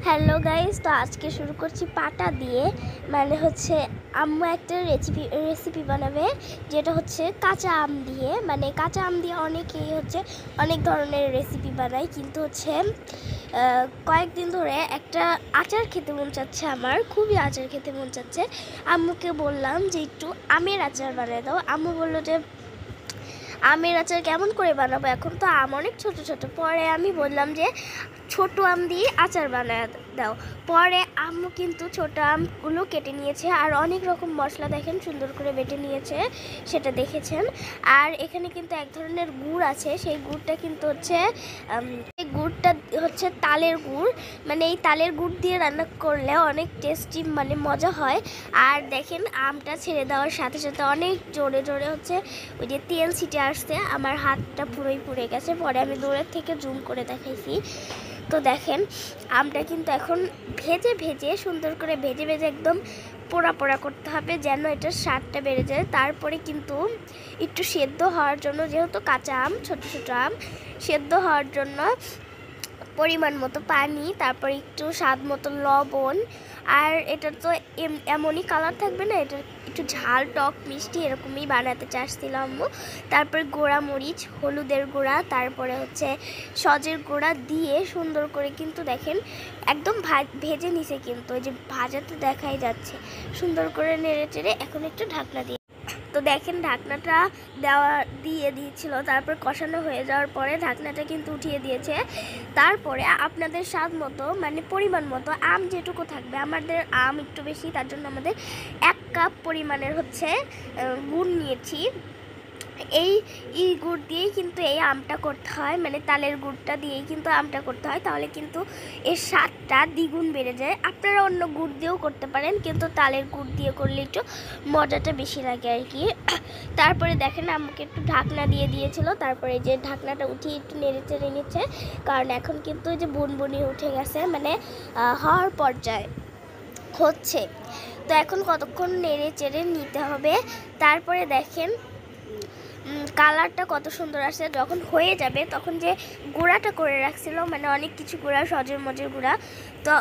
Hello guys, তো আজকে শুরু করছি পাটা দিয়ে। মানে হচ্ছে আম্মু একটা রেসিপি বানাবে, যেটা হচ্ছে কাঁচা আম দিয়ে। মানে কাঁচা আম দিয়ে অনেকেই হচ্ছে অনেক ধরনের রেসিপি বানায়, কিন্তু হচ্ছে কয়েকদিন ধরে একটা আচার খেতে মন চাচ্ছে, আমার খুবই আচার খেতে মন চাচ্ছে। আম্মুকে বললাম যে একটু আমের আচার বানিয়ে দাও। আম্মু বললো যে আমের আচার কেমন করে বানাবো, এখন তো আম অনেক ছোট ছোট। পরে আমি বললাম যে ছোট আম দিয়ে আচার বানায় দাও। পরে আম্মু কিন্তু ছোট আমগুলো কেটে নিয়েছে, আর অনেক রকম মশলা দেখেন সুন্দর করে বেটে নিয়েছে, সেটা দেখেছেন। আর এখানে কিন্তু এক ধরনের গুড় আছে, সেই গুড়টা কিন্তু হচ্ছে এই গুড়টা হচ্ছে তালের গুড়। মানে এই তালের গুড় দিয়ে রান্না করলে অনেক টেস্টি, মানে মজা হয়। আর দেখেন আমটা ছেড়ে দেওয়ার সাথে সাথে অনেক জোরে জোরে হচ্ছে ওই যে তেল ছিটে আসছে, আমার হাতটা পুরোই পুড়ে গেছে। পরে আমি দূরের থেকে জুম করে দেখাইছি। তো দেখেন আমটা কিন্তু এখন ভেজে ভেজে সুন্দর করে ভেজে ভেজে একদম পোড়া পোড়া করতে হবে, যেন এটার স্বাদটা বেড়ে যায়। তারপরে কিন্তু একটু সেদ্ধ হওয়ার জন্য, যেহেতু কাঁচা আম, ছোট ছোট আম, সেদ্ধ হওয়ার জন্য পরিমাণ মতো পানি, তারপর একটু স্বাদ মতো লবণ। আর এটা তো এমনই কালার থাকবে না, এটা একটু ঝাল টক মিষ্টি এরকমই বানাতে চাচ্ছিলাম আম্মু। তারপর গোড়া মরিচ, হলুদের গুঁড়া, তারপরে হচ্ছে সজের গুঁড়া দিয়ে সুন্দর করে কিন্তু দেখেন একদম ভেজে নিছে, কিন্তু ওই যে ভাজাতে দেখাই যাচ্ছে। সুন্দর করে নেড়ে চেড়ে এখন একটু ঢাকনা দিয়ে, তো দেখেন ঢাকনাটা দিয়ে দিয়েছিল। তারপর কষানো হয়ে যাওয়ার পরে ঢাকনাটা কিন্তু উঠিয়ে দিয়েছে। তারপরে আপনাদের স্বাদ মতো, মানে পরিমাণ মতো আম যেটুকু থাকবে, আমাদের আম একটু বেশি, তার জন্য আমাদের 1 কাপ পরিমাণের হচ্ছে গুড় নিয়েছি। এই গুড় দিয়েই কিন্তু এই আমটা করতে হয়, মানে তালের গুড়টা দিয়েই কিন্তু আমটা করতে হয়, তাহলে কিন্তু এর স্বাদটা দ্বিগুণ বেড়ে যায়। আপনারা অন্য গুড় দিয়েও করতে পারেন, কিন্তু তালের গুড় দিয়ে করলে একটু মজাটা বেশি লাগে আর কি। তারপরে দেখেন আমাকে একটু ঢাকনা দিয়ে দিয়েছিল, তারপরে যে ঢাকনাটা উঠিয়ে একটু নেড়ে চেড়ে নিচ্ছে, কারণ এখন কিন্তু ওই যে বুনবুনি উঠে গেছে, মানে হওয়ার পর্যায়ে হচ্ছে। তো এখন কতক্ষণ নেড়ে চেড়ে নিতে হবে। তারপরে দেখেন কালারটা কত সুন্দর আসছে। যখন হয়ে যাবে তখন যে গুঁড়াটা করে রাখছিল, মানে অনেক কিছু গুঁড়া, সজের মজের গুঁড়া, তো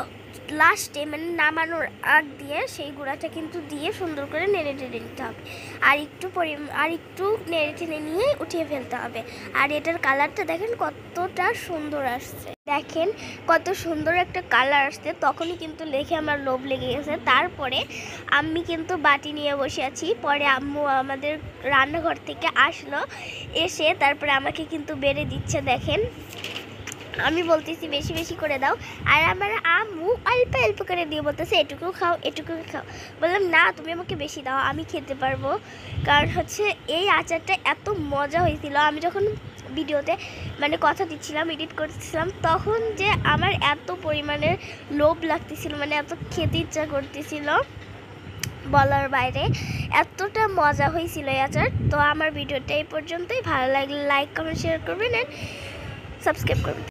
লাস্টে মানে নামানোর আগ দিয়ে সেই গুঁড়াটা কিন্তু দিয়ে সুন্দর করে নেড়ে টেড়ে নিতে হবে। আর একটু নেড়ে টেড়ে নিয়ে উঠিয়ে ফেলতে হবে। আর এটার কালারটা দেখেন কতটা সুন্দর আসছে, দেখেন কত সুন্দর একটা কালার আসছে। তখনই কিন্তু দেখে আমার লোভ লেগে গেছে। তারপরে আমি কিন্তু বাটি নিয়ে বসে আছি। পরে আম্মু আমাদের রান্নাঘর থেকে আসলো, এসে তারপরে আমাকে কিন্তু বেড়ে দিচ্ছে। দেখেন আমি বলতেছি বেশি বেশি করে দাও, আর আমার আম্মু অল্প অল্প করে দিয়ে বলতেছে এটুকু খাও এটুকু খাও। বললাম না, তুমি আমাকে বেশি দাও, আমি খেতে পারবো। কারণ হচ্ছে এই আচারটা এত মজা হয়েছিল। আমি যখন ভিডিওতে মানে কথা দিচ্ছিলাম, এডিট করতেছিলাম, তখন যে আমার এত পরিমাণের লোভ লাগতেছিল, মানে এত খেতে ইচ্ছা করতেছিল বলার বাইরে, এতটা মজা হয়েছিল এই আচার। তো আমার ভিডিওটা এই পর্যন্তই। ভালো লাগলে লাইক কমেন্ট শেয়ার করবেন, সাবস্ক্রাইব করবেন।